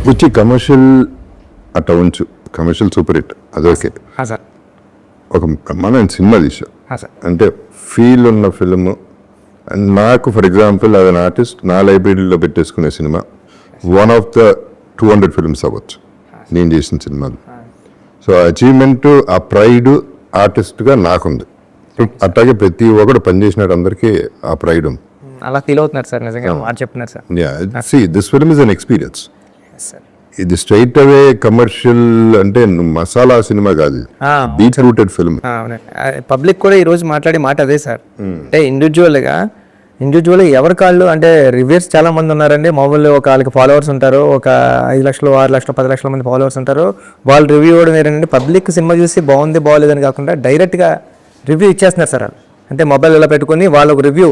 వచ్చి కమర్షియల్ అట్లా ఉంచు, కమర్షియల్ సూపర్ హిట్ అదొకే. సార్ ఒక బ్రహ్మాండమైన సినిమా తీసా, సార్ అంటే ఫీల్ ఉన్న ఫిల్మ్. నాకు for example as an artist నా లైబ్రరీలో పెట్టేసుకునే సినిమా వన్ ఆఫ్ ద 200 ఫిల్మ్స్ అవ్వచ్చు నేను చేసిన సినిమాలు. సో అచీవ్మెంట్, ఆ ప్రైడ్ ఆర్టిస్ట్గా నాకుంది. అట్లాగే ప్రతి ఒక్కడు పనిచేసినాడు, అందరికీ ఆ ప్రైడ్ ఉంది. అలా ఫీల్ అవుతున్నారు సార్, నిజంగా మాట చెప్తున్నారు sir. See, this film is an experience. Sir ఇది స్ట్రైట్ అవే కమర్షియల్ అంటే మసాలా సినిమా కాదు, డీప్ రూటెడ్ ఫిల్మ్. పబ్లిక్ కూడా ఈరోజు మాట్లాడే మాట అదే సార్. అంటే ఇండివిజువల్గా ఎవరి కాళ్ళు అంటే రివ్యూస్ చాలా మంది ఉన్నారండి. మామూలు ఒక వాళ్ళకి ఫాలోవర్స్ ఉంటారు, ఒక 5 లక్షలు 6 లక్షలు 10 లక్షల మంది ఫాలోవర్స్ ఉంటారు. వాళ్ళు రివ్యూ ఇవ్వడం ఏంటంటే పబ్లిక్ సినిమా చూసి బాగుంది బాగోలేదని కాకుండా డైరెక్ట్గా రివ్యూ ఇచ్చేస్తున్నారు సార్. అంటే మొబైల్ ఇలా పెట్టుకొని వాళ్ళు ఒక రివ్యూ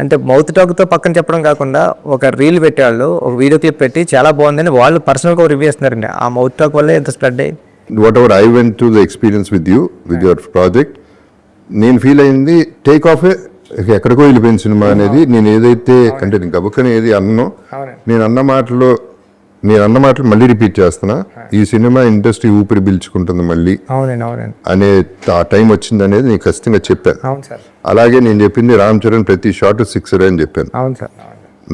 అంటే మౌత్ టాక్తో పక్కన చెప్పడం కాకుండా ఒక రీల్ పెట్టేవాళ్ళు ఒక వీడియో క్లిప్ పెట్టి చాలా బాగుందని వాళ్ళు పర్సనల్గా ఒక రివ్యూ ఇస్తున్నారండి. ఆ మౌత్ టాక్ వల్లే ఎంత స్ప్రెడ్ అయ్యి what ever I went to the experience with you with your project, నేను ఫీల్ అయింది టేక్ ఆఫ్ ఎక్కడికో వెళ్ళిపోయిన సినిమా అనేది. నేను ఏదైతే అంటే నేను గబుక్కని ఏది అన్నో, నేను అన్న మాటలు మళ్ళీ రిపీట్ చేస్తున్నా. ఈ సినిమా ఇండస్ట్రీ ఊపిరి పీల్చుకుంటుంది మళ్ళీ అనే ఆ టైం వచ్చింది అనేది నేను ఖచ్చితంగా చెప్పాను. అలాగే నేను చెప్పింది రామ్ చరణ్ ప్రతి షాట్ 6 అని చెప్పాను.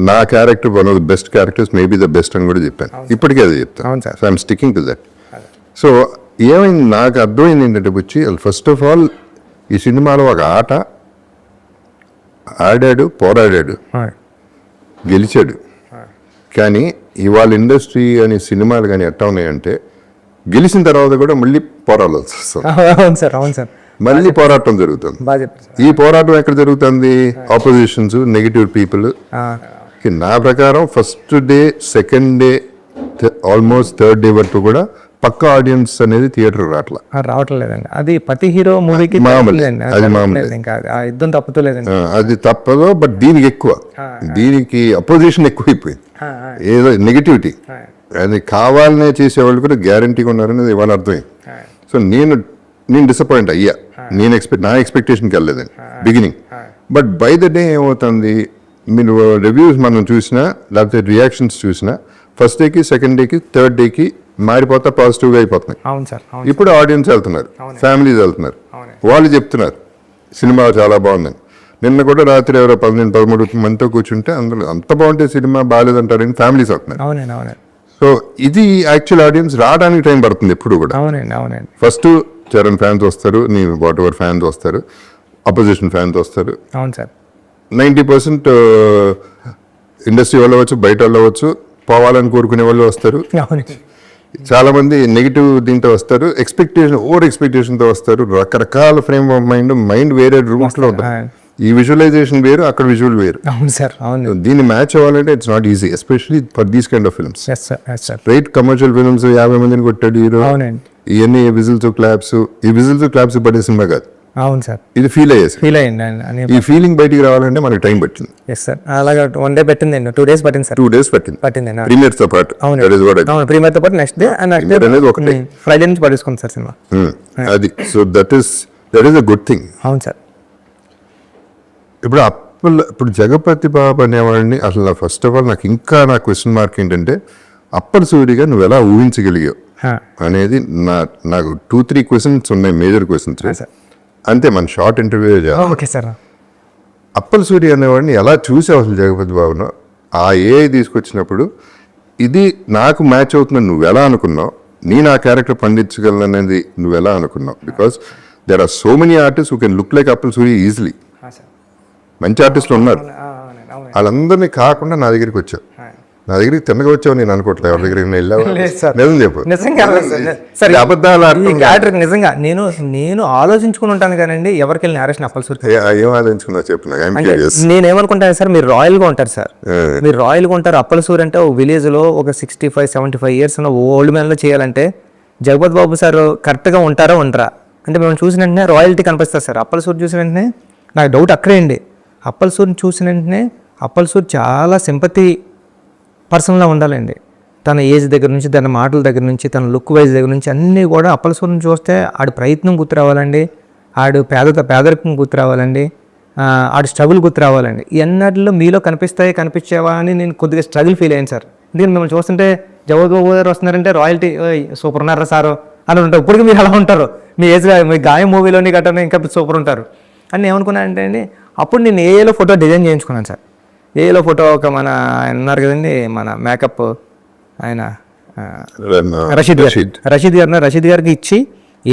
నా character one of the best characters, maybe the best అని కూడా చెప్పాను. ఇప్పటికే అది చెప్తాను. So I'm sticking to that. So ఏమైంది నాకు అర్థమైంది ఏంటంటే వచ్చి ఫస్ట్ ఆఫ్ ఆల్ ఈ సినిమాలో ఒక ఆట ఆడాడు, పోరాడాడు, గెలిచాడు. కానీ ఇవాళ ఇండస్ట్రీ అని సినిమాలు కానీ ఎట్టా ఉన్నాయంటే గెలిచిన తర్వాత కూడా మళ్ళీ పోరాడాల్సి వస్తుంది. మళ్ళీ పోరాటం జరుగుతుంది. ఈ పోరాటం ఎక్కడ జరుగుతుంది? Opposition's, negative people. నా ప్రకారం first day, second day, almost third day వరకు కూడా పక్క ఆడియన్స్ అనేది థియేటర్ రావట్లేదండి. అది ప్రతి హీరో మూవీకి అది మామూలు, యుద్ధం తప్పుతలేదండి. అది తప్పదు. బట్ దీనికి ఎక్కువ, దీనికి అపోజిషన్ ఎక్కువైపోయింది. ఏదో నెగిటివిటీ అది కావాలనే చేసేవాళ్ళు కూడా గ్యారంటీగా ఉన్నారనేది ఇవాళ అర్థమైంది. సో నేను డిసప్పాయింట్ అయ్యా. నా ఎక్స్పెక్టేషన్కి వెళ్ళలేదండి beginning. But by the day ఏమవుతుంది, మీరు రివ్యూస్ మనం చూసినా లేకపోతే రియాక్షన్స్ చూసినా ఫస్ట్ డేకి, సెకండ్ డేకి, థర్డ్ డేకి మారిపోతా పాజిటివ్గా అయిపోతున్నాయి. ఇప్పుడు ఆడియన్స్ వెళ్తున్నారు, ఫ్యామిలీస్ వెళ్తున్నారు, వాళ్ళు చెప్తున్నారు సినిమా చాలా బాగుందని. నిన్న కూడా రాత్రి ఎవరో 12-13 మందితో కూర్చుంటే అందులో అంత బాగుంటే సినిమా బాగాలేదంటారని ఫ్యామిలీస్ అవుతున్నారు. సో ఇది యాక్చువల్ ఆడియన్స్ రావడానికి టైం పడుతుంది ఎప్పుడు కూడా. ఫస్ట్ చరణ్ ఫ్యాన్స్ వస్తారు, నీ వాట్ ఎవర్ ఫ్యాన్స్ వస్తారు, అపోజిషన్ ఫ్యాన్స్ వస్తారు. 90% ఇండస్ట్రీ వాళ్ళు అవ్వచ్చు, బయట వాళ్ళు అవ్వచ్చు, పోవాలని కోరుకునే వాళ్ళు వస్తారు. చాలా మంది నెగిటివ్ దీంతో వస్తారు, ఓవర్ ఎక్స్పెక్టేషన్తో వస్తారు. రకరకాల ఫ్రేమ్ ఆఫ్ మైండ్ వేరే రూమ్స్ లో ఉంటారు. ఈ విజువలైజేషన్ వేరు, అక్కడ విజువల్ వేరు. దీన్ని మ్యాచ్ అవ్వాలంటే it's not easy, especially for these kind of films. Right commercial films 50 మందిని కొట్టాడు హీరో, ఇవన్నీ విజిల్స్ క్లాప్స్ పడే సినిమా కాదు. ఇది ఫీల్ అయ్యింది. ఈ ఫీలింగ్ బయటికి రావాలంటే మనకి టైం పట్టింది. అలాగా 1 డే పెట్టింది, 2 days పట్టింది సార్. 2 days పట్టింది ప్రీమియర్ తో పాటు. ప్రీమియర్ తో పాటు నెక్స్ట్ డే అనేది ఒకటి ఫ్రైడే నుంచి పడేసుకుంది సార్ సినిమా. అది so that is a good thing. అవును సార్. ఇప్పుడు జగపతి బాబు అనేవాడిని అసలు ఫస్ట్ ఆఫ్ ఆల్ నా క్వశ్చన్ మార్క్ ఏంటంటే అప్పటి సూరిగా నువ్వు ఎలా ఊహించగలిగావు అనేది నాకు 2-3 క్వశ్చన్స్ ఉన్నాయి, మేజర్ క్వశ్చన్స్. అంతే, మన షార్ట్ ఇంటర్వ్యూ చేయాలి. అప్పల్ సూరి అనేవాడిని ఎలా చూసావు అసలు జగపతి బాబును? ఆ ఏఐ తీసుకొచ్చినప్పుడు ఇది నాకు మ్యాచ్ అవుతుందని నువ్వు ఎలా అనుకున్నావు? ఆ క్యారెక్టర్ పండించగలను అనేది నువ్వు ఎలా అనుకున్నావు? Because there are so many artist who can look like Appal Suri easily. మంచి ఆర్టిస్టులు ఉన్నారు, వాళ్ళందరినీ కాకుండా నా దగ్గరికి వచ్చావు. నా దగ్గరికి తిన్నగా వచ్చావు నేను అనుకోవట్లేదు. ఎవరి దగ్గరికి నిజం చెప్పు. నిజంగా నేను ఆలోచించుకుని ఉంటాను కానండి ఎవరికి వెళ్ళిన నేరేషన్ అప్పల్ సూరి ఏం ఆలోచించుకున్నావు చెప్పు. నేనేమనుకుంటాను సార్, మీరు రాయల్గా ఉంటారు సార్, మీరు రాయల్గా ఉంటారు. అప్పల్ సూరి అంటే ఒక విలేజ్ లో ఒక 65-75 years ఉన్న ఓల్డ్ మ్యాన్ లో చేయాలంటే జగపతి బాబు సార్ కరెక్ట్గా ఉంటారా ఉండరా అంటే మేము చూసిన వెంటనే రాయల్టీ కనిపిస్తారు సార్. అప్పల్ సూరి చూసిన వెంటనే నాకు డౌట్ అక్కడే అండి. అప్పల్ సూరిని చూసిన వెంటనే అప్పల్ సూరి చాలా సింపతి పర్సన్లా ఉండాలండి. తన ఏజ్ దగ్గర నుంచి, తన మాటల దగ్గర నుంచి, తన లుక్ వైజ్ దగ్గర నుంచి అన్నీ కూడా అప్పల్ సూరిని చూస్తే ఆడి ప్రయత్నం గుర్తు రావాలండి, ఆడు పేదరికం గుర్తు రావాలండి, ఆడు స్ట్రగుల్ గుర్తు రావాలండి. ఎన్నట్లో మీలో కనిపించేవా అని నేను కొద్దిగా స్ట్రగుల్ ఫీల్ అయ్యాను సార్. ఎందుకంటే మిమ్మల్ని చూస్తుంటే జగపతి బాబు గారు వస్తున్నారంటే రాయల్టీ సూపర్ ఉన్నారా సారు అని ఉంటారు. ఇప్పటికీ మీరు అలా ఉంటారు, మీ ఏజ్గా మీ గాయం మూవీలోని గట్రా ఇంకా సూపర్ ఉంటారు అని నేను ఏమనుకున్నాను అంటే అండి, అప్పుడు నేను ఏఏలో ఫోటో డిజైన్ చేయించుకున్నాను సార్. ఏఏలో ఫోటో ఒక మన ఆయన ఉన్నారు కదండి, మన మేకప్ ఆయన రషీద్ గారికి ఇచ్చి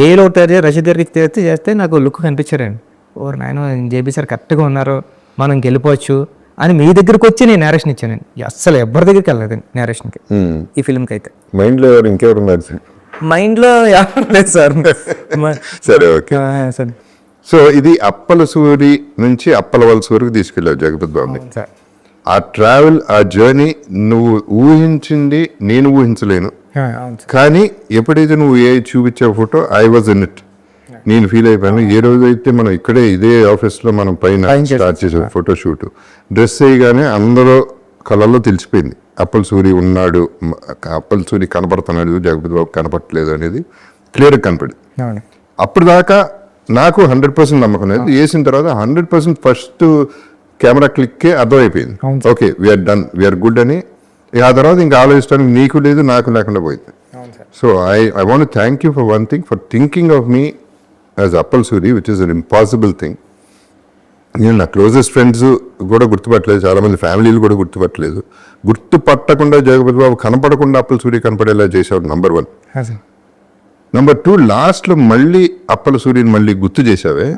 ఏలో రషీద్ గారికి చేస్తే నాకు లుక్ కనిపించారండి. ఓరు నాయన జేబీ సార్ కరెక్ట్గా ఉన్నారు, మనం గెలిపోవచ్చు అని మీ దగ్గరకు వచ్చి నేను నేరేషన్ ఇచ్చానండి. అస్సలు ఎవరి దగ్గరికి వెళ్ళలేదండి నేరేషన్కి ఈ ఫిల్మ్కి అయితే. మైండ్లో ఇంకెవరు ఉన్నారు సార్? మైండ్లో ఎవరు లేదు సార్. సరే, ఓకే. సరే. సో ఇది అప్పల సూరి నుంచి అప్పలవలస వరకు తీసుకెళ్ళావు జగపతి బాబుని. సార్ ఆ ట్రావెల్, ఆ జర్నీ నువ్వు ఊహించింది నేను ఊహించలేను. కానీ ఎప్పుడైతే నువ్వు ఏ చూపించావు photo, I was in it. నేను ఫీల్ అయిపోయాను. ఏ రోజైతే మనం ఇక్కడే ఇదే ఆఫీస్లో మనం పైన స్టార్ట్ చేసాం ఫోటో షూట్, డ్రెస్ వేయగానే అందరూ కళ్ళల్లో తెలిసిపోయింది అప్పల సూరి ఉన్నాడు, అప్పల సూరి కనపడుతున్నాడు, జగపతి బాబు కనపడట్లేదు అనేది క్లియర్గా కనపడింది. అప్పుడు దాకా నాకు 100% నమ్మకం లేదు. వేసిన తర్వాత 100% ఫస్ట్ కెమెరా క్లిక్కే అర్థమైపోయింది, okay we're done, we're good అని. ఆ తర్వాత ఇంకా ఆలోచించడానికి నీకు లేదు, నాకు లేకుండా పోయింది. So I want thank you for one thing, for thinking of me as Appal Suri, which is an impossible thing. నేను నా క్లోజెస్ట్ ఫ్రెండ్స్ కూడా గుర్తుపట్టలేదు, చాలామంది ఫ్యామిలీలు కూడా గుర్తుపట్టలేదు. గుర్తుపట్టకుండా జగపతి బాబు కనపడకుండా అప్పల సూరి కనపడేలా చేశాడు, నంబర్ 1. నంబర్ 2, లాస్ట్లో మళ్ళీ అప్పల సూరిని మళ్ళీ గుర్తు చేశావే,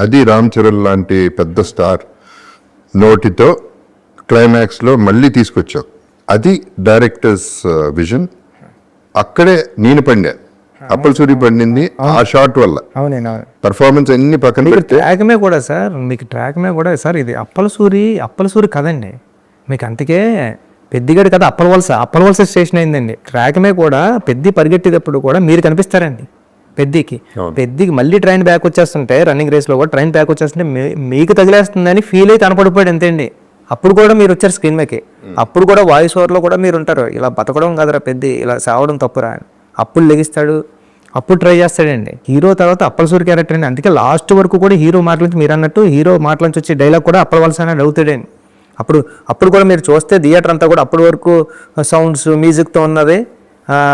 అది రామ్ చరణ్ లాంటి పెద్ద స్టార్ నోటితో క్లైమాక్స్లో మళ్ళీ తీసుకొచ్చావు. అది డైరెక్టర్స్ విజన్. అక్కడే నేను పండా, అప్పల సూరి పండింది ఆ షాట్ వల్ల. పర్ఫార్మెన్స్ అన్ని పక్కన పెడితే ట్రాక్మే కూడా సార్, మీకు ట్రాక్మే కూడా సార్ ఇది అప్పల సూరి కదండి మీకు. అందుకే పెద్దిగడి కదా అప్పలవలస స్టేషన్ అయిందండి. ట్రాక్మే కూడా పెద్ది పరిగెట్టేటప్పుడు కూడా మీరు కనిపిస్తారండి పెద్దికి మళ్ళీ ట్రైన్ బ్యాక్ వచ్చేస్తుంటే, రన్నింగ్ రేస్లో కూడా ట్రైన్ బ్యాక్ వచ్చేస్తుంటే మీకు తగిలేస్తుందని ఫీల్ అయితే అనపడిపోయాడు అంతే అండి. అప్పుడు కూడా మీరు వచ్చారు స్క్రీన్ మీదకి, అప్పుడు కూడా వాయిస్ ఓవర్లో కూడా మీరు ఉంటారు, ఇలా బతకడం కదరా పెద్ది, ఇలా సావడం తప్పురా అని. అప్పుడు లెగిస్తాడు, అప్పుడు ట్రై చేస్తాడండి. హీరో తర్వాత అప్పల సూరి క్యారెక్టర్ అండి. అందుకే లాస్ట్ వరకు కూడా హీరో మాటల నుంచి మీరు అన్నట్టు హీరో మాటల నుంచి వచ్చే డైలాగ్ కూడా అప్పలవలస అనేది అవుతాడండి. అప్పుడు కూడా మీరు చూస్తే థియేటర్ అంతా కూడా అప్పటి వరకు సౌండ్స్ మ్యూజిక్తో ఉన్నది.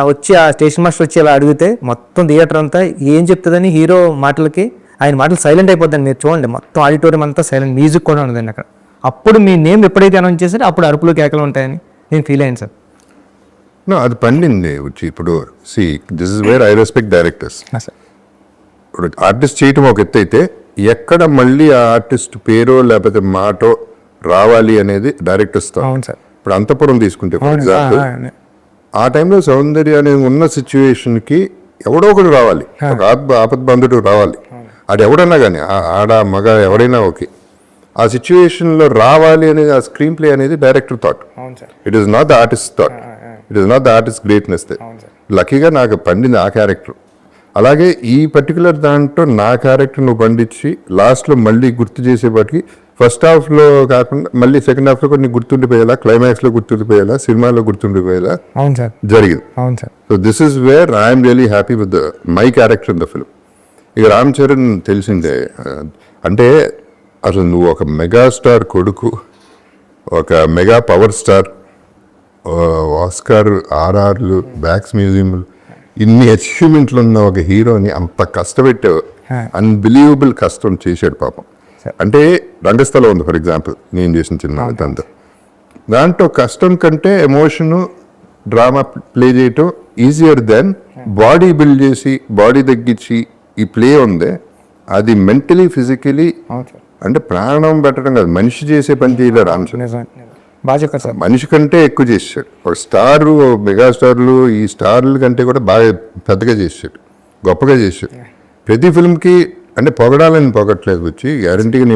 వచ్చి ఆ స్టేషన్ మాస్టర్ వచ్చి ఇలా అడిగితే మొత్తం థియేటర్ అంతా ఏం చెప్తుందని హీరో మాటలకి ఆయన మాటలు సైలెంట్ అయిపోద్దండి. మీరు చూడండి మొత్తం ఆడిటోరియం అంతా సైలెంట్, మ్యూజిక్ కూడా ఉండదండి అక్కడ. అప్పుడు మీ నేమ్ ఎప్పుడైతే అనౌన్స్ చేశారో అప్పుడు అరుపులు కేకలు ఉంటాయని నేను ఫీల్ అయ్యాను సార్. అది పండింది వచ్చి. ఇప్పుడు this is where I respect directors. ఇప్పుడు ఆర్టిస్ట్ చేయటం ఒక ఎత్తు అయితే, ఎక్కడ మళ్ళీ ఆ ఆర్టిస్ట్ పేరో లేకపోతే మాటో రావాలి అనేది డైరెక్టర్స్. ఇప్పుడు అంతపురం తీసుకుంటే ఫర్ ఎగ్జాంపుల్, ఆ టైంలో సౌందర్య అనేది ఉన్న సిచ్యువేషన్కి ఎవడో ఒకడు రావాలి, ఒక ఆపద్బంధుడు రావాలి. అది ఎవడన్నా కానీ ఆడ మగ ఎవరైనా ఓకే, ఆ సిచ్యువేషన్లో రావాలి అనేది ఆ స్క్రీన్ ప్లే అనేది director thought. It is not the artist thought, it is not the artist greatness. లక్కీగా నాకు పండింది ఆ క్యారెక్టర్. అలాగే ఈ పర్టికులర్ దాంట్లో నా క్యారెక్టర్ నువ్వు పండించి లాస్ట్లో మళ్ళీ గుర్తు చేసేపాటికి ఫస్ట్ హాఫ్లో కాకుండా మళ్ళీ సెకండ్ హాఫ్లో కొన్ని గుర్తుండిపోయేలా, క్లైమాక్స్లో గుర్తుండిపోయేలా, సినిమాలో గుర్తుండిపోయేలా జరిగింది. So this is where I'm really happy with my character in the film. ఇక రామ్ చరణ్ తెలిసిందే, అంటే అసలు నువ్వు ఒక మెగాస్టార్ కొడుకు, ఒక మెగా పవర్ స్టార్, ఆస్కార్, ఆర్ఆర్లు, బ్యాక్స్ మ్యూజియంలు, ఇన్ని అచీవ్మెంట్లు ఉన్న ఒక హీరోని అంత కష్టపెట్టావు. అన్బిలీవబుల్ కష్టం చేశాడు పాపం. అంటే రంగస్థలం ఉంది ఫర్ ఎగ్జాంపుల్, నేను చేసిన చిన్న దాంట్లో కష్టం కంటే ఎమోషను, డ్రామా ప్లే చేయటం ఈజియర్ దెన్ బాడీ బిల్డ్ చేసి బాడీ తగ్గించి ఈ ప్లే ఉంది. అది మెంటలీ ఫిజికలీ అంటే ప్రాణం పెట్టడం కాదు, మనిషి చేసే పని చేయలేరు రామ్ చరణ్. మనిషి కంటే ఎక్కువ చేసాడు. ఒక స్టారు, మెగాస్టార్లు, ఈ స్టార్ల కంటే కూడా బాగా పెద్దగా చేసాడు, గొప్పగా చేసాడు. ప్రతి ఫిల్మ్కి అంటే పొగడాలని పొగట్లేదు వచ్చి గ్యారంటీగా.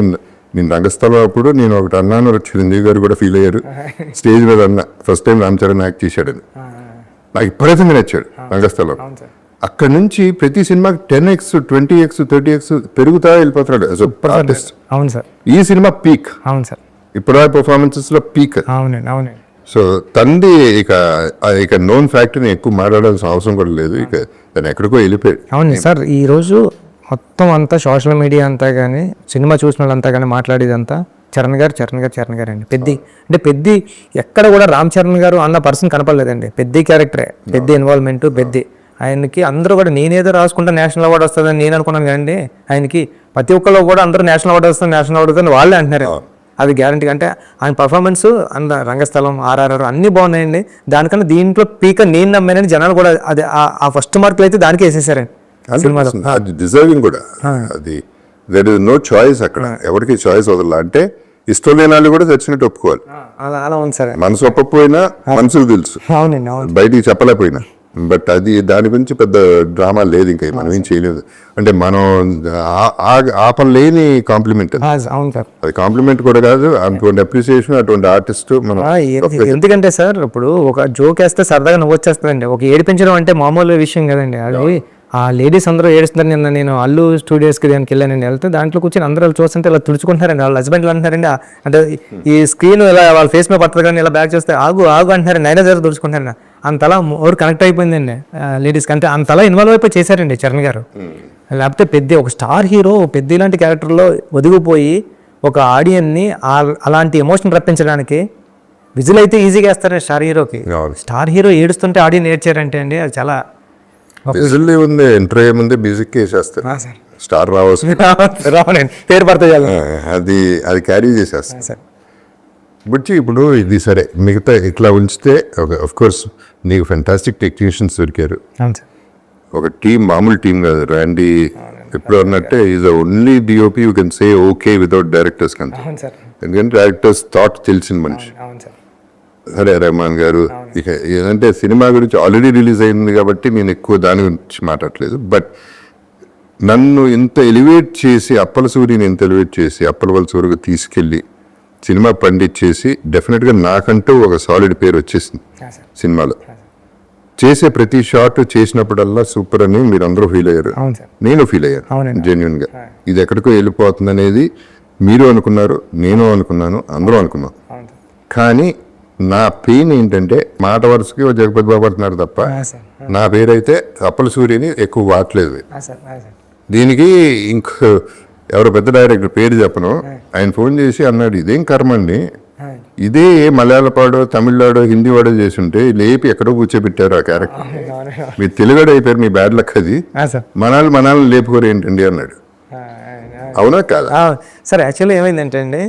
నేను రంగస్థలం అప్పుడు నేను ఒకటి అన్నాను, చిరంజీవి గారు కూడా ఫీల్ అయ్యారు స్టేజ్ మీద అన్న, first time Ram Charan act చేశాడని. నాకు విపరీతంగా నచ్చాడు రంగస్థలం. అక్కడ నుంచి ప్రతి సినిమాకి 10x 20x 30x పెరుగుతా వెళ్ళిపోతున్నాడు యాజ్ అ ఆర్టిస్ట్. అవును సార్, ఈ సినిమా పీక్. అవును సార్, ఇప్పుడు పర్ఫార్మెన్సెస్ లో పీక్. అవునండి. సో తంది ఇక నోన్ ఫ్యాక్టరీని ఎక్కువ మాట్లాడాల్సిన అవసరం కూడా లేదు, ఇక దాన్ని ఎక్కడికో వెళ్ళిపోయాడు. అవును సార్, ఈ రోజు మొత్తం అంతా సోషల్ మీడియా అంతా కానీ, సినిమా చూసిన వాళ్ళంతా కానీ మాట్లాడేదంతా చరణ్ గారు అండి. పెద్ది అంటే పెద్ది ఎక్కడ కూడా రామ్ చరణ్ గారు అన్న పర్సన్ కనపడలేదండి. పెద్ది క్యారెక్టరే, పెద్ది ఇన్వాల్వ్మెంట్, పెద్ది ఆయనకి అందరూ కూడా నేనేదో రాసుకుంటా నేషనల్ అవార్డు వస్తుందని నేను అనుకున్నాను కదండి. ఆయనకి ప్రతి ఒక్కళ్ళు కూడా అందరూ నేషనల్ అవార్డు వస్తుంది వాళ్ళే అంటున్నారు. అది గ్యారంటీ. అంటే ఆయన పర్ఫార్మెన్స్ అంత రంగస్థలం, ఆర్ఆర్ఆర్ అన్నీ బాగున్నాయండి. దానికన్నా దీంట్లో పీక నేను నమ్మానని జనాలు కూడా అది ఆ ఫస్ట్ మార్కులు అయితే దానికి వేసేసారండి సినిమాలో. అది డిజర్వింగ్ కూడా. అది దర్ ఇస్ నో చాయిస్ అక్కడ, ఎవరికి చాయిస్ వదల. అంటే ఇష్టం లేని వాళ్ళు కూడా చచ్చినట్టు ఒప్పుకోవాలి. అలా ఉంది సార్. మనసు ఒప్పకపోయినా మనసుకు తెలుసు, అవునండి, అవును. బయటికి చెప్పలేకపోయినా. బట్ అది దాని గురించి పెద్ద డ్రామా లేదు, ఇంకా మనం ఏం చేయలేదు. అంటే మనం ఆపలేని కాంప్లిమెంట్. అవును సార్. అది కాంప్లిమెంట్ కూడా కాదు, అటువంటి అప్రిసియేషన్, అటువంటి ఆర్టిస్ట్ మనం. ఎందుకంటే సార్ ఇప్పుడు ఒక జోక్ వేస్తే సరదాగా నవ్వు వచ్చేస్తుందండి. ఒక ఏడిపించడం అంటే మామూలు విషయం కదండి. అది ఆ లేడీస్ అందరూ ఏడుస్తున్నారు. నిన్న నేను అల్లు స్టూడియోస్కి దానికి వెళ్ళానండి. వెళ్తే దాంట్లో కూర్చొని అందరూ చూస్తుంటే ఇలా తుడుచుకుంటున్నారండి. వాళ్ళ హస్బెండ్లు అంటున్నారండి, అంటే ఈ స్క్రీన్ ఇలా వాళ్ళ ఫేస్ మీద పడుతుంది కానీ ఇలా బ్యాక్ చేస్తే ఆగు అంటున్నారండి. అయినా సరే తుడుచుకుంటారండి. అంతలా ఓవర్ కనెక్ట్ అయిపోయిందండి లేడీస్కి. అంటే అంతలా ఇన్వాల్వ్ అయిపోయి చేశారండి చరణ్ గారు. లేకపోతే పెద్ద ఒక స్టార్ హీరో పెద్ద ఇలాంటి క్యారెక్టర్లో ఒదిగిపోయి ఒక ఆడియన్ని అలాంటి ఎమోషన్ రప్పించడానికి విజిల్ అయితే ఈజీగా వేస్తారండి స్టార్ హీరోకి. స్టార్ హీరో ఏడుస్తుంటే ఆడియన్ ఏడ్చారంటే అండి అది చాలా విజిల్ ఉంది. ఎంటర్ అయ్యే ముందే మ్యూజిక్ వేసేస్తారు, స్టార్ రావాలండి, పేరు పడతాయి అది క్యారీ చేసేస్తారు సార్. బట్ ఇప్పుడు ఇది సరే, మిగతా ఇట్లా ఉంచితే ఆఫ్ కోర్స్ నీకు ఫెంటాస్టిక్ టెక్నీషియన్స్ దొరికారు. ఒక టీం, మామూలు టీం కాదు. ర్యాండీ ఎప్పుడు అన్నట్టే is the only DOP you can say okay without directors కంటే. ఎందుకంటే డైరెక్టర్స్ థాట్ తెలిసిన మనిషి. సరే రెహమాన్ గారు, ఇక ఏదంటే సినిమా గురించి ఆల్రెడీ రిలీజ్ అయింది కాబట్టి నేను ఎక్కువ దాని గురించి మాట్లాడలేదు. బట్ నన్ను ఇంత ఎలివేట్ చేసి, అప్పల సూరిని ఇంత ఎలివేట్ చేసి అప్పలవలస వరకు తీసుకెళ్ళి సినిమా పండించేసి డెఫినెట్గా నాకంటూ ఒక సాలిడ్ పేరు వచ్చేసింది సినిమాలో. చేసే ప్రతి షాట్ చేసినప్పుడల్లా సూపర్ అని మీరు అందరూ ఫీల్ అయ్యారు, నేను ఫీల్ అయ్యాను జెన్యున్ గా. ఇది ఎక్కడికో వెళ్ళిపోతుంది అనేది మీరు అనుకున్నారు, నేను అనుకున్నాను, అందరూ అనుకున్నాం. కానీ నా పెయిన్ ఏంటంటే మాట వరుసకి జగపతి బాబు అంటున్నారు తప్ప నా పేరైతే అప్పల సూర్యని ఎక్కువ వాడలేదు. దీనికి ఇంకో ఎవరో పెద్ద డైరెక్టర్ పేరు చెప్పను, ఆయన ఫోన్ చేసి అన్నాడు, ఇదేం కర్మ అండి, ఇదే మలయాళ పాడో తమిళాడో హిందీ వాడో చేసి ఉంటే లేపి ఎక్కడో కూర్చోబెట్టారు ఆ క్యారెక్టర్. మీరు తెలుగుడు అయిపోయారు, మీ బ్యాడ్ లక్ అది, మనాలు లేపుకోరు ఏంటండి అన్నాడు. అవునా కాదా సార్? యాక్చువల్లీ ఏమైందంటే అండి,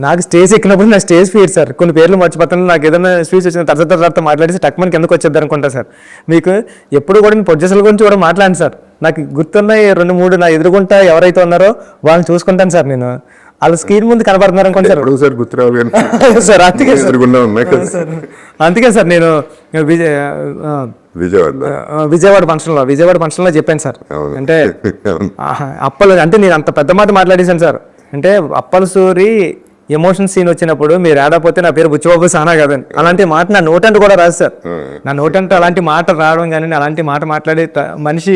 నాకు స్టేజ్ ఎక్కినప్పుడు నా స్టేజ్ ఫీడ్ సార్ కొన్ని పేర్లు మర్చిపోతాను. నాకు ఏదైనా స్పీచ్ వచ్చిన తర్వాత మాట్లాడేసి టక్మన్కి ఎందుకు వచ్చేద్దాం అనుకుంటా సార్. మీకు ఎప్పుడు కూడా నేను ప్రొడ్యూసర్ల గురించి కూడా మాట్లాడాను సార్. నాకు గుర్తున్నాయి 2-3 నా ఎదురుగుంటా ఎవరైతే ఉన్నారో వాళ్ళని చూసుకుంటాను సార్. నేను వాళ్ళ స్క్రీన్ ముందు కనబడుతున్నారు అనుకోండి సార్, గుర్తురావు సార్. అందుకే సార్ నేను విజయవాడ ఫంక్షన్లో చెప్పాను సార్. అంటే అప్పలు అంటే నేను అంత పెద్ద మాట మాట్లాడేశాను సార్. అంటే అప్పల సూరి ఎమోషన్ సీన్ వచ్చినప్పుడు మీరు ఆడపోతే నా పేరు బుచ్చిబాబు సానా కదండి, అలాంటి మాట నా నోటంటే కూడా రాదు సార్. నా నోటంటే అలాంటి మాట రావడం కానీ అలాంటి మాట మాట్లాడే మనిషి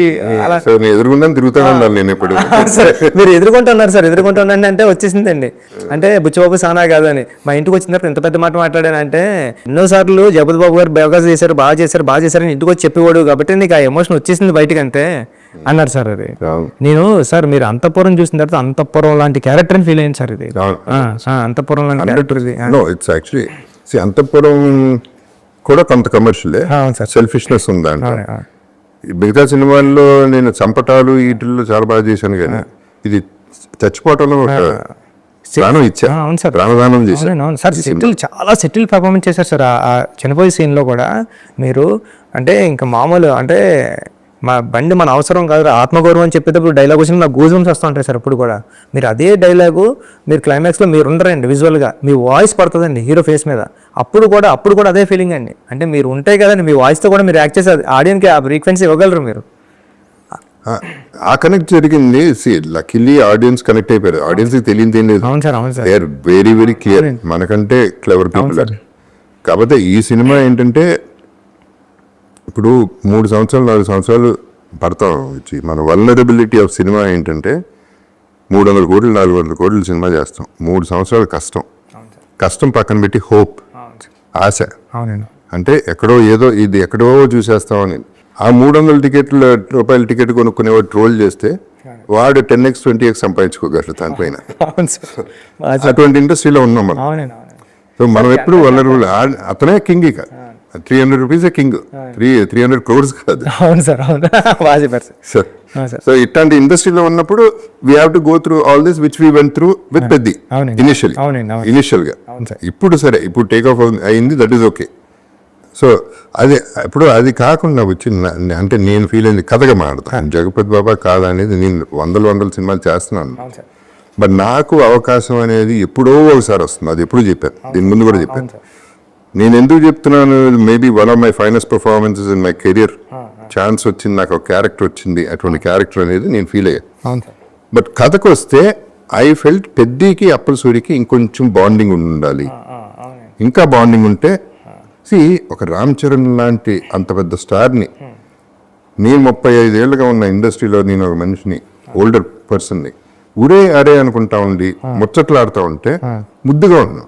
మీరు ఎదుర్కొంటున్నారు సార్. ఎదుర్కొంటున్నాను అంటే వచ్చేసిందండి. అంటే బుచ్చిబాబు సానా కాదని మా ఇంటికి వచ్చినప్పుడు ఎంత పెద్ద మాట మాట్లాడానంటే, ఎన్నోసార్లు జగపతి బాబు గారు బాగా చేశారని ఇంటికి వచ్చి చెప్పేవాడు కాబట్టి నీకు ఆ ఎమోషన్ వచ్చేసింది బయటకు అంతే అన్నారు సార్. అది నేను సార్ మీరు అంతఃపురం చూసిన తర్వాత అంతఃపురం లాంటి క్యారెక్టర్ అని ఫీల్ అయ్యింది సార్. ఇది అంతఃపురం లాంటి క్యారెక్టర్. ఇట్స్ యాక్చువల్లీ అంతఃపురం కూడా కొంత కమర్షియలే, సెల్ఫిష్నెస్ ఉంది అంటే. మిగతా సినిమాల్లో నేను చంపటాలు వీటిల్లో చాలా బాగా చేశాను, కానీ ఇది చచ్చిపోవటంలో ప్రాణం ఇచ్చా, ప్రాణదానం చేశాను సార్. చాలా సెటిల్ పర్ఫార్మెన్స్ చేశారు సార్ ఆ చనిపోయే సీన్లో కూడా. మీరు అంటే ఇంకా మామూలు అంటే మా బండి మన అవసరం కాదు ఆత్మగౌరవం అని చెప్పేటప్పుడు డైలాగ్ వచ్చిన నాకు గూజుమ్స్ వస్తూ ఉంటాయి సార్. అప్పుడు కూడా మీరు అదే డైలాగు మీరు క్లైమాక్స్లో మీరు ఉండరండి, విజువల్గా మీ వాయిస్ పడుతుందండి హీరో ఫేస్ మీద. అప్పుడు కూడా అదే ఫీలింగ్ అండి. అంటే మీరు ఉంటాయి కదండి, మీ వాయిస్తో కూడా మీరు యాక్ట్ చేసి ఆడియన్కి ఆ ఫ్రీక్వెన్సీ ఇవ్వగలరు మీరు. ఆ కనెక్ట్ జరిగింది. లక్కీలీ ఆడియన్స్ కనెక్ట్ అయిపోయారు. ఆడియన్స్కి తెలియదు ఏం లేదు. అవును సార్, అవును sir. They are very very clear, మనకంటే క్లెవర్ పీపుల్. కాకపోతే ఈ సినిమా ఏంటంటే ఇప్పుడు 3 సంవత్సరాలు 4 సంవత్సరాలు పడతాం వచ్చి. మన వల్నరబిలిటీ ఆఫ్ సినిమా ఏంటంటే 300 కోట్లు 400 కోట్లు సినిమా చేస్తాం. 3 సంవత్సరాలు కష్టం పక్కన పెట్టి హోప్, ఆశ. అంటే ఎక్కడో ఏదో ఇది ఎక్కడో చూసేస్తామని ఆ 300 రూపాయల టికెట్ కొనుక్కునేవాడు ట్రోల్ చేస్తే వాడు 10x 20x సంపాదించుకోగలరు దానిపైన. అవును సార్. అటువంటి ఇండస్ట్రీలో ఉన్నాం మనం. అవునండి అవును. సో మనం ఎప్పుడు వనరులు అతనే కింగ్. ఇక 300 రూపీసే కింగ్, 300 crores కాదు. అవును సార్ అవును. బాగా చెప్పారు సార్. సార్ సో ఇట్లాంటి ఇండస్ట్రీలో ఉన్నప్పుడు we have to go through all this which we went through with Peddi initial గా. ఇప్పుడు సరే, ఇప్పుడు టేక్ ఆఫ్ అయింది, దట్ ఈస్ ఓకే. సో అది కాకుండా వచ్చి అంటే నేను ఫీల్ అయింది కథగా మాడతాను. జగపతి బాబా కాదా అనేది నేను వందల సినిమాలు చేస్తున్నాను. బట్ నాకు అవకాశం అనేది ఎప్పుడో ఒకసారి వస్తుంది. అది ఎప్పుడు చెప్పాను, దీని ముందు కూడా చెప్పాను. నేను ఎందుకు చెప్తున్నాను, maybe one of my finest performances in my career. Chance వచ్చింది, నాకు ఒక క్యారెక్టర్ వచ్చింది. అటువంటి క్యారెక్టర్ అనేది నేను ఫీల్ అయ్యాను. బట్ కథకు వస్తే ఐ ఫెల్ట్ పెద్దికి అప్పల సూరికి ఇంకొంచెం బాండింగ్ ఉండాలి. ఇంకా బాండింగ్ ఉంటే ఒక రామ్ చరణ్ లాంటి అంత పెద్ద స్టార్ని, నేను 35 ఏళ్ళుగా ఉన్న ఇండస్ట్రీలో నేను ఒక మనిషిని, ఓల్డర్ పర్సన్ని ఊరే అరే అనుకుంటా ఉండి ముచ్చట్లాడుతూ ఉంటే ముద్దుగా ఉన్నాను.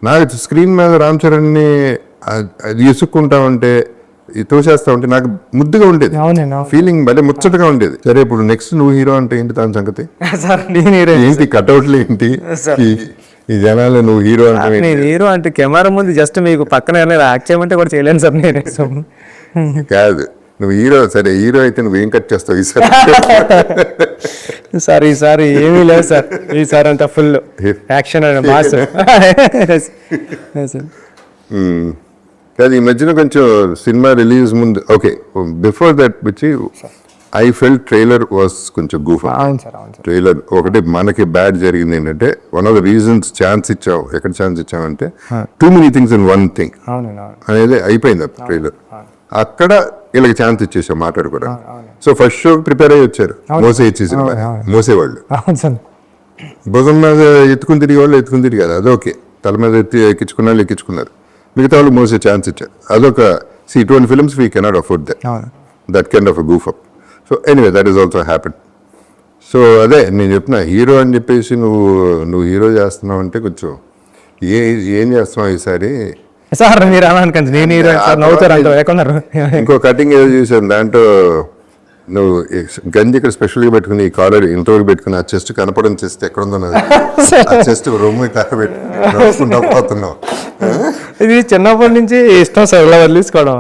నాకు స్క్రీన్ మీద రామ్ చరణ్ని ఇసుక్కుంటా ఉంటే, తోసేస్తా ఉంటే నాకు ముద్దుగా ఉండేది, ఫీలింగ్ భలే ముచ్చటగా ఉండేది. సరే, ఇప్పుడు నెక్స్ట్ నువ్వు హీరో అంటే ఏంటి దాని సంగతి ఏంటి? కట్అవుట్లు ఏంటి? ఈ జనాలు నువ్వు హీరో అంటే, నేను హీరో అంటే కెమెరా ముందు జస్ట్ మీకు పక్కన యాక్ట్ చేయమంటే కూడా చేయలేను సార్ నేను. కాదు, నువ్వు హీరో. సరే, హీరో అయితే నువ్వు ఏం కట్ చేస్తావు ఈసారి? సార్ ఈసారి ఏమీ లేదు సార్. ఈసారి అంతా ఫుల్ యాక్షన్ మాస్. కాదు, ఈ మధ్యన కొంచెం సినిమా రిలీజ్ ముందు, ఓకే, బిఫోర్ దట్ వచ్చి ఐ ఫెల్ట్ ట్రైలర్ వాస్ కొంచెం గూఫ్. ట్రైలర్ ఒకటి మనకి బ్యాడ్ జరిగింది ఏంటంటే, one of the reasons chance ఇచ్చావు. ఎక్కడ ఛాన్స్ ఇచ్చామంటే too many things in one thing అనేది అయిపోయింది ట్రైలర్. అక్కడ వీళ్ళకి ఛాన్స్ ఇచ్చేసాం మాట్లాడుకోవడం. సో ఫస్ట్ షో ప్రిపేర్ అయ్యి వచ్చారు, మోసేవాళ్ళు. భుజం మీద ఎత్తుకుని తిరిగే వాళ్ళు ఎత్తుకుని తిరిగారు, అదొకే. తల మీద ఎక్కించుకున్న వాళ్ళు ఎక్కించుకున్నారు. మిగతా వాళ్ళు మోసే ఛాన్స్ ఇచ్చారు. అదొక ఇటువంటి films we cannot afford that kind of a goof up. So anyway, that is also happen. So అదే నేను చెప్తున్నా, హీరో అని చెప్పేసి నువ్వు హీరో చేస్తున్నావు అంటే కొంచెం ఏం చేస్తున్నావు ఈసారి సార్? మీరు అలా అనుకోండి, నేను హీరో నవ్వుతారు. ఇంకో కటింగ్ ఏదో చూసాను, దాంట్లో నువ్వు గంజి ఇక్కడ స్పెషల్గా పెట్టుకుని ఈ కాలర్ ఇంటర్వ్యూ పెట్టుకుని ఆ చెస్ట్ కనపడని చెస్ట్ ఎక్కడ ఉందో చెస్ట్ రొమ్ము కాకపోతున్నావు పోతున్నావు. ఇది చిన్నప్పటి నుంచి ఇష్టం సార్, ఇలా వదిలేసుకోవడం.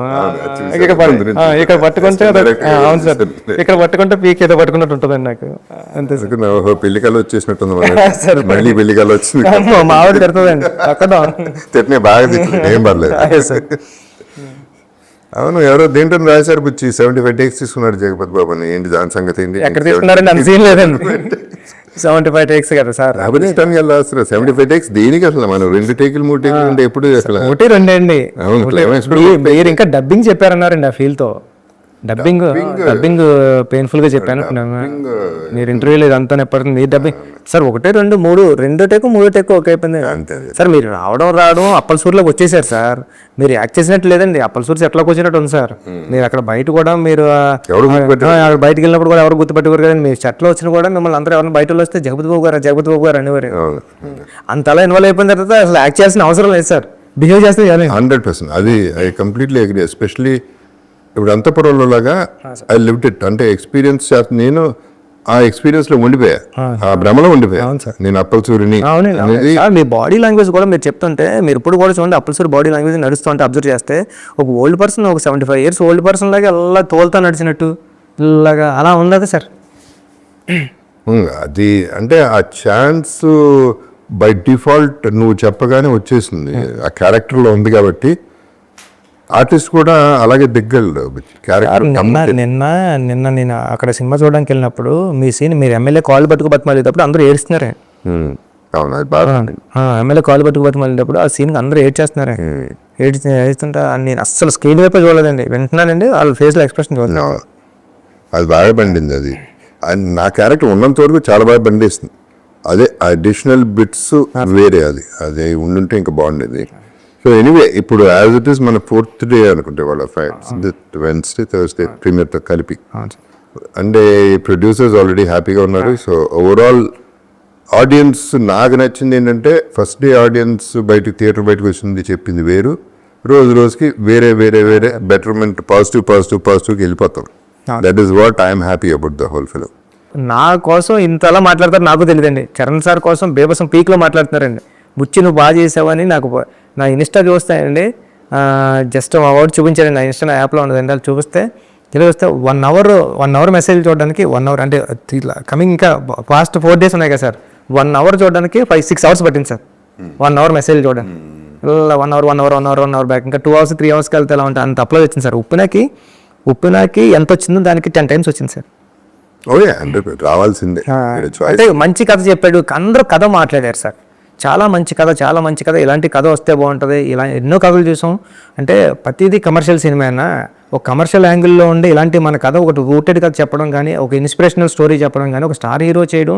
ఇక్కడ పట్టుకుంటే, అవును సార్, ఇక్కడ పట్టుకుంటే పీక్ ఏదో పట్టుకున్నట్టు ఉంటుందండి నాకు. అంతే సార్. పెళ్లికలు వచ్చేసినట్టుంది, మళ్ళీ పెళ్లికలు వచ్చింది. మా ఆవిడ తిడుతుందండి అక్కడ, తిట్టిన బాగా తిట్టిన ఏం పర్లేదు. అవును, ఎవరో దేంట్లో రాశారు బుచ్చి 75 takes తీసుకున్నాడు జగపతి బాబు అని. ఏంటి దాని సంగతి ఏంటి? ఎక్కడ తీసుకున్నారండి? అంత సీన్ లేదండి. 75 takes కదా సార్. అభినిష్టానికి రాస్తారు 75 takes దేనికి? అసలు మనం 2 టేకులు 3 టేకులు అంటే ఎప్పుడు అసలు 1 2 అండి. మీరు ఇంకా డబ్బింగ్ చెప్పారన్నారండి ఆ ఫీల్ తో. డబ్బింగ్ పెయిన్ఫుల్ గా చెప్పాను. మీరు ఇంటర్వ్యూలో ఇదంతా ఎప్పటికీ మీరు డబ్బింగ్ సార్ 1 2 3 2 టేకు ఓకే అయిపోయింది సార్. మీరు రావడం అప్పలసూరులోకి వచ్చేసారు సార్. మీరు యాక్ట్ చేసినట్టు లేదండి, అప్పలసూరు సెట్లోకి వచ్చినట్టు ఉంది సార్. మీరు అక్కడ బయట కూడా మీరు బయటకు వెళ్ళినప్పుడు కూడా ఎవరు గుర్తుపెట్టుకోరు కదండి. మీరు సెట్లో వచ్చినా కూడా మిమ్మల్ని అందరూ ఎవరైనా బయట వస్తే జగపతి బాబు గారు అనేవారు. అంతలా ఇన్వాల్వ్ అయిపోయిన తర్వాత అసలు యాక్ట్ చేయాల్సిన అవసరం లేదు సార్. బిహేవ్ చేస్తే 100%. అది ఐ కంప్లీట్లీ అగ్రీ. ఎస్పెషలీ ఇప్పుడు అంతపురంలో లాగా ఐ లివ్డ్ ఇట్. అంటే ఎక్స్పీరియన్స్ నేను ఆ ఎక్స్పీరియన్స్ లో ఉండిపోయా, ఆ భ్రమలో ఉండిపోయా నేను అప్పలసూరిని. మీ బాడీ లాంగ్వేజ్ కూడా మీరు చెప్తుంటే, మీరు ఇప్పుడు కూడా చూడండి అప్పలసూరి బాడీ లాంగ్వేజ్ నడుస్తుంటే అబ్జర్వ్ చేస్తే, ఒక ఓల్డ్ పర్సన్, ఒక 75 years ఓల్డ్ పర్సన్ లాగా అలా తోలుతా నడిచినట్టు ఇలాగా అలా ఉండదు సార్. అది అంటే ఆ ఛాన్స్ బై డిఫాల్ట్ నువ్వు చెప్పగానే వచ్చేసింది, ఆ క్యారెక్టర్లో ఉంది కాబట్టి ఆర్టిస్ట్ కూడా అలాగే దిగ్గలు క్యారెక్టర్. నిన్న నేను అక్కడ సినిమా చూడడానికి వెళ్ళినప్పుడు మీ సీన్, మీరు ఎమ్మెల్యే కాల్ పట్టుకు బతిమాలేటప్పుడు అందరూ ఏడుస్తున్నారే. అవును, అది బాగా ఎమ్మెల్యే కాల్ పట్టుకు బతిమాలేటప్పుడు ఆ సీన్ అందరూ ఏడ్చేస్తున్నారే. ఏడుస్తుంటే నేను అస్సలు స్క్రీన్ వైపే చూడలేదండి, వింటున్నానండి వాళ్ళ ఫేస్లో ఎక్స్ప్రెషన్ చూడలేదు. అది బాగా పండింది. అది నా క్యారెక్టర్ ఉన్నంత వరకు చాలా బాగా పండిస్తుంది. అదే అడిషనల్ బిట్స్ వేరే, అది ఉండుంటే ఇంకా బాగుండేది. సో ఎనీవే, ఇప్పుడు యాజ్ ఇట్ ఈస్ మన 4th day అనుకుంటే వాళ్ళ Wednesday Thursday ప్రీమియర్తో కలిపి. అంటే ప్రొడ్యూసర్స్ ఆల్రెడీ హ్యాపీగా ఉన్నారు. సో ఓవరాల్ ఆడియన్స్ నాకు నచ్చింది ఏంటంటే, ఫస్ట్ డే ఆడియన్స్ థియేటర్ బయటకు వచ్చింది చెప్పింది వేరు, రోజు రోజుకి వేరే వేరే వేరే బెటర్మెంట్ పాజిటివ్కి వెళ్ళిపోతాం. That is what I'm happy about the whole film. నా కోసం ఇంతలా మాట్లాడతారు నాకు తెలియదండి. చరణ్ సార్ కోసం బేబసం పీక్లో మాట్లాడుతున్నారండి. బుచ్చి నువ్వు బాగా చేసావని నాకు నా ఇన్స్టా చూస్తాయండి, జస్ట్ అవార్డు చూపించారండి. నా ఇన్స్టా యాప్లో ఉన్నదండి, అది చూపిస్తే తెలియస్తే 1 hour మెసేజ్ చూడడానికి 1 hour అంటే ఇట్లా కమింగ్ ఇంకా ఫాస్ట్ 4 days ఉన్నాయి కదా సార్. 1 hour చూడడానికి 5-6 hours పట్టింది సార్. 1 hour మెసేజ్ చూడడానికి ఇలా 1 hour బ్యాక్, ఇంకా 2 hours 3 hours వెళ్తే ఎలా ఉంటుంది అంత అప్లోడ్ వచ్చింది సార్. ఉప్పినాకి ఎంత వచ్చిందో దానికి 10 times వచ్చింది సార్. అంటే రావాల్సిందే. అంటే మంచి కథ చెప్పాడు, అందరూ కథ మాట్లాడారు సార్. చాలా మంచి కథ, ఇలాంటి కథ వస్తే బాగుంటుంది. ఇలా ఎన్నో కథలు చూసాం. అంటే ప్రతిదీ కమర్షియల్ సినిమా అయినా ఒక కమర్షియల్ యాంగిల్లో ఉండి ఇలాంటి మన కథ ఒకటి రూటెడ్ కథ చెప్పడం కానీ, ఒక ఇన్స్పిరేషనల్ స్టోరీ చెప్పడం కానీ, ఒక స్టార్ హీరో చేయడం,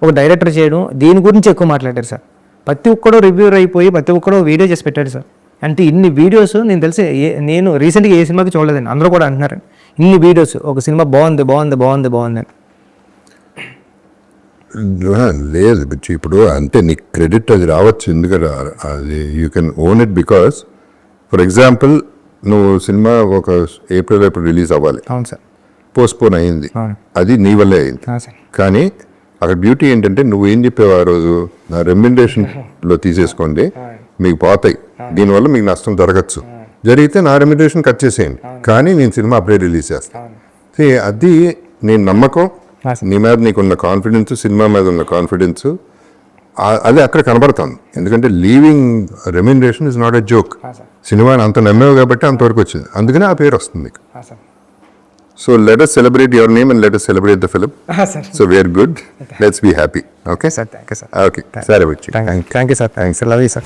ఒక డైరెక్టర్ చేయడం, దీని గురించి ఎక్కువ మాట్లాడారు సార్. ప్రతి ఒక్కడో రివ్యూర్ అయిపోయి ప్రతి ఒక్కడో వీడియో చేసి పెట్టాడు సార్. అంటే ఇన్ని వీడియోస్ నేను తెలిసి నేను రీసెంట్గా ఏ సినిమాకి చూడలేదండి. అందరూ కూడా అంటున్నారు ఇన్ని వీడియోస్, ఒక సినిమా బాగుంది అని. లేదు బిచ్చి, ఇప్పుడు అంటే నీకు క్రెడిట్ అది రావచ్చు. ఎందుకంటే అది you can own it because for example నువ్వు సినిమా ఒక ఏప్రిల్ రిలీజ్ అవ్వాలి. అవును సార్. పోస్ట్పోన్ అయింది, అది నీ వల్లే అయింది. కానీ అక్కడ బ్యూటీ ఏంటంటే నువ్వు ఏం చెప్పావు ఆ రోజు, నా రెమ్యునరేషన్లో తీసేసుకోండి, మీకు పోతాయి, దీనివల్ల మీకు నష్టం జరగచ్చు, జరిగితే నా రెమ్యునరేషన్ కట్ చేసేయండి, కానీ నేను సినిమా అప్పుడే రిలీజ్ చేస్తాను. అది నేను నమ్మకం, నీ మీద నీకున్న కాన్ఫిడెన్స్, సినిమా మీద ఉన్న కాన్ఫిడెన్స్, అది అక్కడ కనబడుతుంది. ఎందుకంటే leaving remuneration is not a joke. సినిమాని అంత నమ్మేవు కాబట్టి అంతవరకు వచ్చింది, అందుకనే ఆ పేరు వస్తుంది. So let us celebrate your name and let us celebrate the film. So we are good. Let's be happy. Okay? Sir, thank you, sir. Okay. Sorry, Bachchi. Thank you, sir. Thanks. I love you, sir.